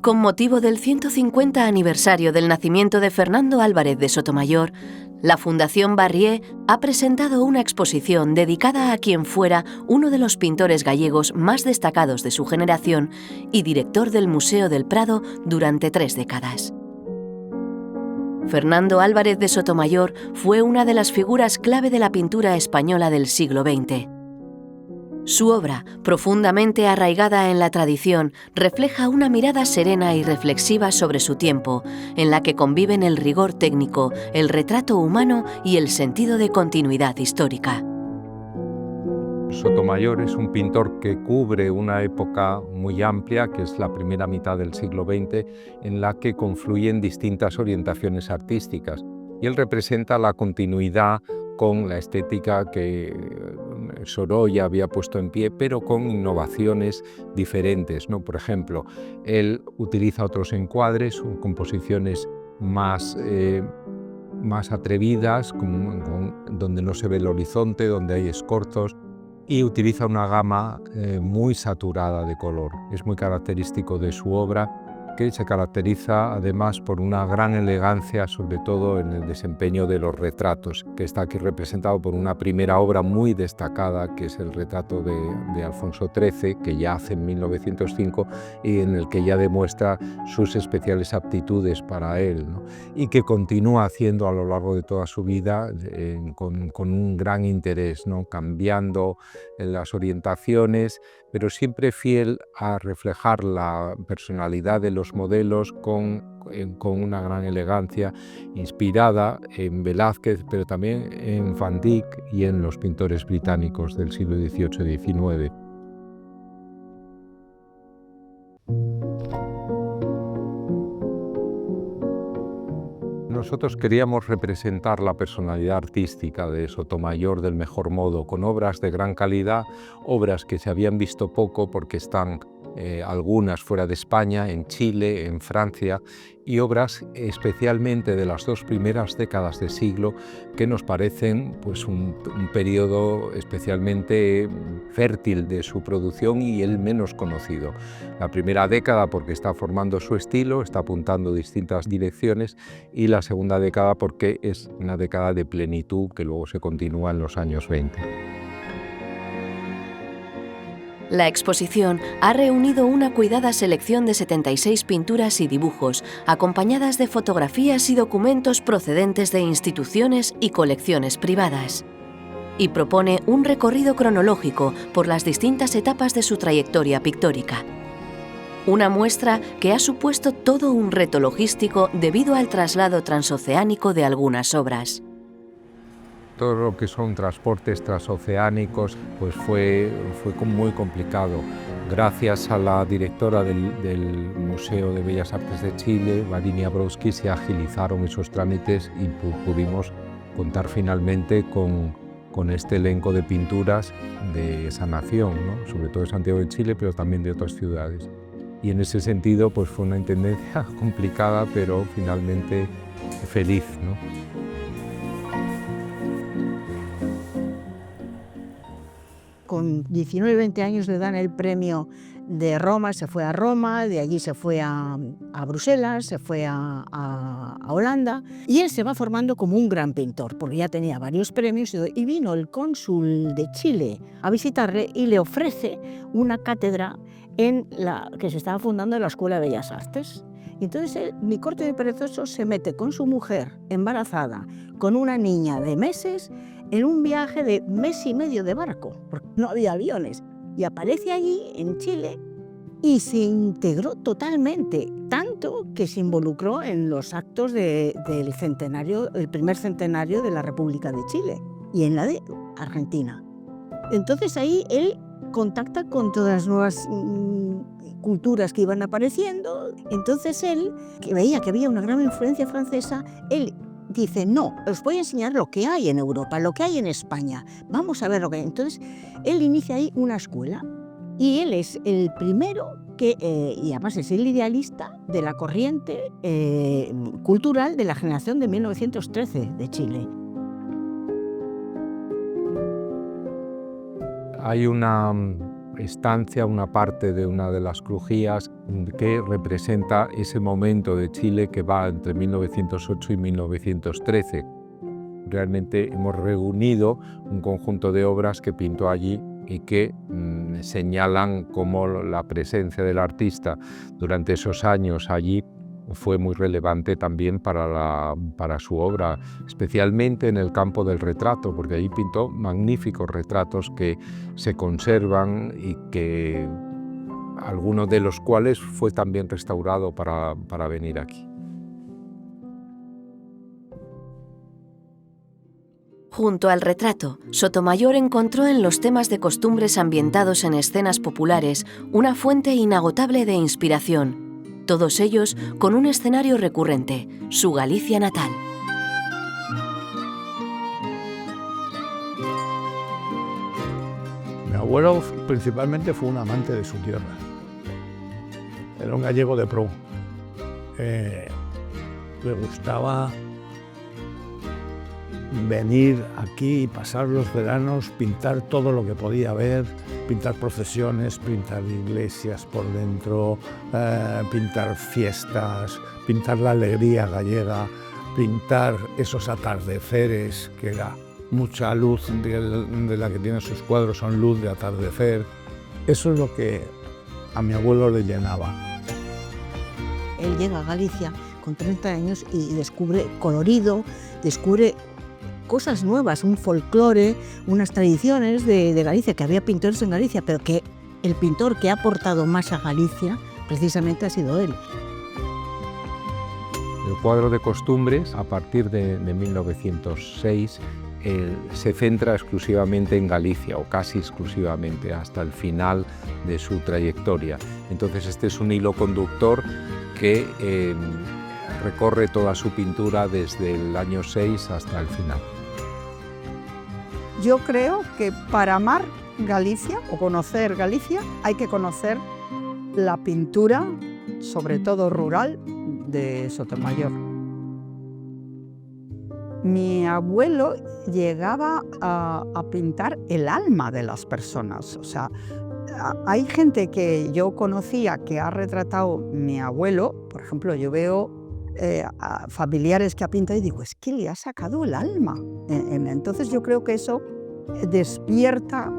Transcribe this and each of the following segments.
Con motivo del 150 aniversario del nacimiento de Fernando Álvarez de Sotomayor, la Fundación Barrié ha presentado una exposición dedicada a quien fuera uno de los pintores gallegos más destacados de su generación y director del Museo del Prado durante 3 décadas. Fernando Álvarez de Sotomayor fue una de las figuras clave de la pintura española del siglo XX. Su obra, profundamente arraigada en la tradición, refleja una mirada serena y reflexiva sobre su tiempo, en la que conviven el rigor técnico, el retrato humano y el sentido de continuidad histórica. Sotomayor es un pintor que cubre una época muy amplia, que es la primera mitad del siglo XX, en la que confluyen distintas orientaciones artísticas. Y él representa la continuidad con la estética que Sorolla había puesto en pie, pero con innovaciones diferentes, ¿no? Por ejemplo, él utiliza otros encuadres, composiciones más atrevidas, donde no se ve el horizonte, donde hay escorzos, y utiliza una gama muy saturada de color. Es muy característico de su obra, que se caracteriza además por una gran elegancia, sobre todo en el desempeño de los retratos, que está aquí representado por una primera obra muy destacada, que es el retrato de Alfonso XIII, que ya hace en 1905 y en el que ya demuestra sus especiales aptitudes para él, ¿no? Y que continúa haciendo a lo largo de toda su vida con un gran interés, ¿no? Cambiando las orientaciones, pero siempre fiel a reflejar la personalidad de los modelos con una gran elegancia, inspirada en Velázquez, pero también en Van Dyck y en los pintores británicos del siglo XVIII y XIX. Nosotros queríamos representar la personalidad artística de Sotomayor del mejor modo, con obras de gran calidad, obras que se habían visto poco porque están algunas fuera de España, en Chile, en Francia, y obras especialmente de las 2 primeras décadas de siglo que nos parecen pues, un periodo especialmente fértil de su producción y el menos conocido. La primera década porque está formando su estilo, está apuntando distintas direcciones, y la segunda década porque es una década de plenitud que luego se continúa en los años 20. La exposición ha reunido una cuidada selección de 76 pinturas y dibujos, acompañadas de fotografías y documentos procedentes de instituciones y colecciones privadas. Y propone un recorrido cronológico por las distintas etapas de su trayectoria pictórica. Una muestra que ha supuesto todo un reto logístico debido al traslado transoceánico de algunas obras. Todo lo que son transportes transoceánicos pues fue muy complicado. Gracias a la directora del Museo de Bellas Artes de Chile, Varinia Browski, se agilizaron esos trámites y pudimos contar finalmente con este elenco de pinturas de esa nación, ¿no? Sobre todo de Santiago de Chile, pero también de otras ciudades. Y en ese sentido pues fue una intendencia complicada, pero finalmente feliz, ¿no? Con 19, 20 años le dan el premio de Roma, se fue a Roma, de allí se fue a Bruselas, se fue a Holanda, y él se va formando como un gran pintor, porque ya tenía varios premios, y vino el cónsul de Chile a visitarle y le ofrece una cátedra en la que se estaba fundando en la Escuela de Bellas Artes. Y entonces él, ni corto ni perezoso, se mete con su mujer embarazada, con una niña de meses, en un viaje de 1 mes y medio de barco, porque no había aviones, y aparece allí en Chile y se integró totalmente, tanto que se involucró en los actos del centenario, el primer centenario de la República de Chile y en la de Argentina. Entonces ahí él contacta con todas las nuevas culturas que iban apareciendo. Entonces él, que veía que había una gran influencia francesa, él dice, no, os voy a enseñar lo que hay en Europa, lo que hay en España, vamos a ver lo que hay. Entonces él inicia ahí una escuela y él es el primero que, y además es el idealista de la corriente cultural de la generación de 1913 de Chile. Hay una estancia, una parte de una de las crujías que representa ese momento de Chile que va entre 1908 y 1913. Realmente hemos reunido un conjunto de obras que pintó allí y que señalan cómo la presencia del artista durante esos años allí fue muy relevante también para su obra, especialmente en el campo del retrato, porque allí pintó magníficos retratos que se conservan y que algunos de los cuales fue también restaurado para venir aquí. Junto al retrato, Sotomayor encontró en los temas de costumbres ambientados en escenas populares una fuente inagotable de inspiración, todos ellos con un escenario recurrente, su Galicia natal. Mi abuelo principalmente fue un amante de su tierra. Era un gallego de pro. Le gustaba venir aquí y pasar los veranos, pintar todo lo que podía ver, pintar procesiones, pintar iglesias por dentro, pintar fiestas, pintar la alegría gallega, pintar esos atardeceres, que era mucha luz de la que tienen sus cuadros, son luz de atardecer. Eso es lo que a mi abuelo le llenaba. Él llega a Galicia con 30 años y descubre colorido, descubre cosas nuevas, un folclore, unas tradiciones de Galicia, que había pintores en Galicia, pero que el pintor que ha aportado más a Galicia precisamente ha sido él. El cuadro de costumbres, a partir de 1906, se centra exclusivamente en Galicia, o casi exclusivamente, hasta el final de su trayectoria. Entonces este es un hilo conductor que recorre toda su pintura desde el año 6 hasta el final. Yo creo que para amar Galicia o conocer Galicia hay que conocer la pintura, sobre todo rural, de Sotomayor. Mi abuelo llegaba a pintar el alma de las personas. O sea, hay gente que yo conocía que ha retratado mi abuelo. Por ejemplo, yo veo a familiares que ha pintado y digo, es que le ha sacado el alma. Entonces yo creo que eso despierta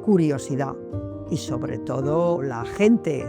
curiosidad, y sobre todo la gente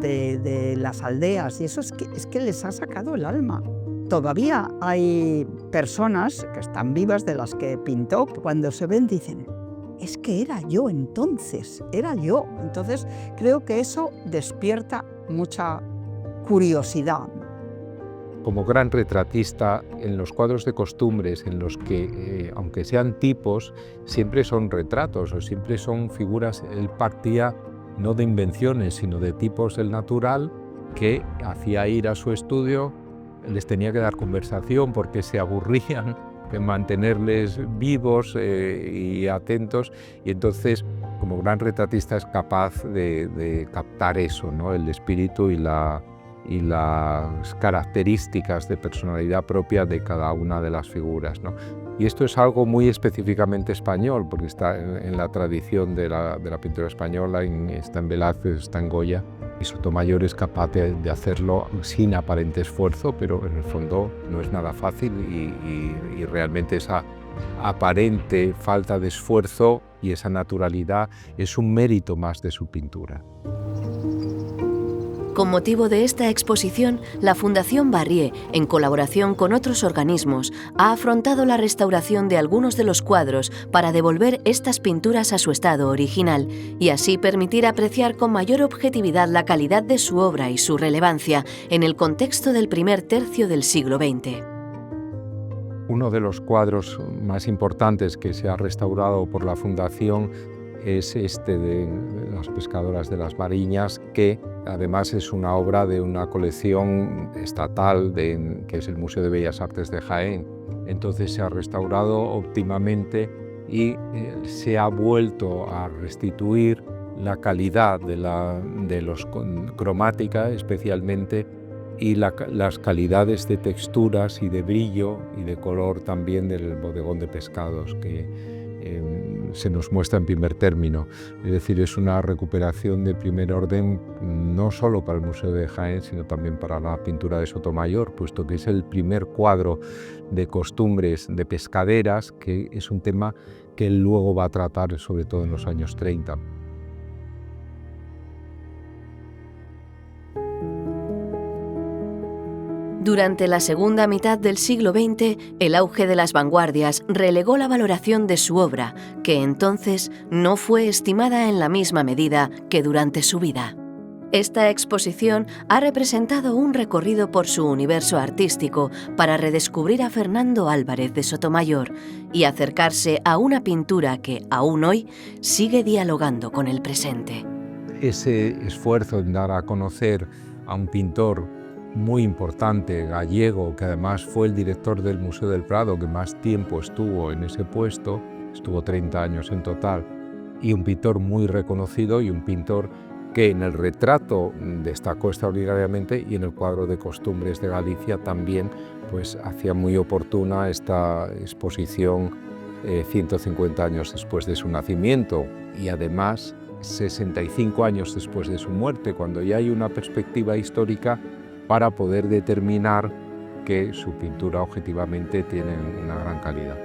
de las aldeas, y eso es que les ha sacado el alma. Todavía hay personas que están vivas de las que pintó, que cuando se ven dicen, es que era yo entonces, era yo. Entonces creo que eso despierta mucha curiosidad. Como gran retratista, en los cuadros de costumbres, en los que, aunque sean tipos, siempre son retratos o siempre son figuras, él partía no de invenciones, sino de tipos del natural que hacía ir a su estudio, les tenía que dar conversación porque se aburrían, de mantenerles vivos y atentos, y entonces, como gran retratista, es capaz de captar eso, ¿no? El espíritu y las características de personalidad propia de cada una de las figuras, ¿no? Y esto es algo muy específicamente español, porque está en la tradición de la pintura española, está en Velázquez, está en Goya, y Sotomayor es capaz de hacerlo sin aparente esfuerzo, pero en el fondo no es nada fácil y realmente esa aparente falta de esfuerzo y esa naturalidad es un mérito más de su pintura. Con motivo de esta exposición, la Fundación Barrié, en colaboración con otros organismos, ha afrontado la restauración de algunos de los cuadros para devolver estas pinturas a su estado original y así permitir apreciar con mayor objetividad la calidad de su obra y su relevancia en el contexto del primer tercio del siglo XX. Uno de los cuadros más importantes que se ha restaurado por la Fundación es este de las pescadoras de las Mariñas, que además es una obra de una colección estatal que es el Museo de Bellas Artes de Jaén. Entonces se ha restaurado óptimamente y se ha vuelto a restituir la calidad de los cromática especialmente, y las calidades de texturas y de brillo y de color también del bodegón de pescados, que se nos muestra en primer término. Es decir, es una recuperación de primer orden no solo para el Museo de Jaén, sino también para la pintura de Sotomayor, puesto que es el primer cuadro de costumbres de pescaderas, que es un tema que él luego va a tratar sobre todo en los años 30. Durante la segunda mitad del siglo XX, el auge de las vanguardias relegó la valoración de su obra, que entonces no fue estimada en la misma medida que durante su vida. Esta exposición ha representado un recorrido por su universo artístico para redescubrir a Fernando Álvarez de Sotomayor y acercarse a una pintura que, aún hoy, sigue dialogando con el presente. Ese esfuerzo en dar a conocer a un pintor muy importante, gallego, que además fue el director del Museo del Prado, que más tiempo estuvo en ese puesto, estuvo 30 años en total, y un pintor muy reconocido y un pintor que en el retrato destacó extraordinariamente y en el cuadro de costumbres de Galicia también pues hacía muy oportuna esta exposición 150 años después de su nacimiento y además 65 años después de su muerte, cuando ya hay una perspectiva histórica para poder determinar que su pintura objetivamente tiene una gran calidad.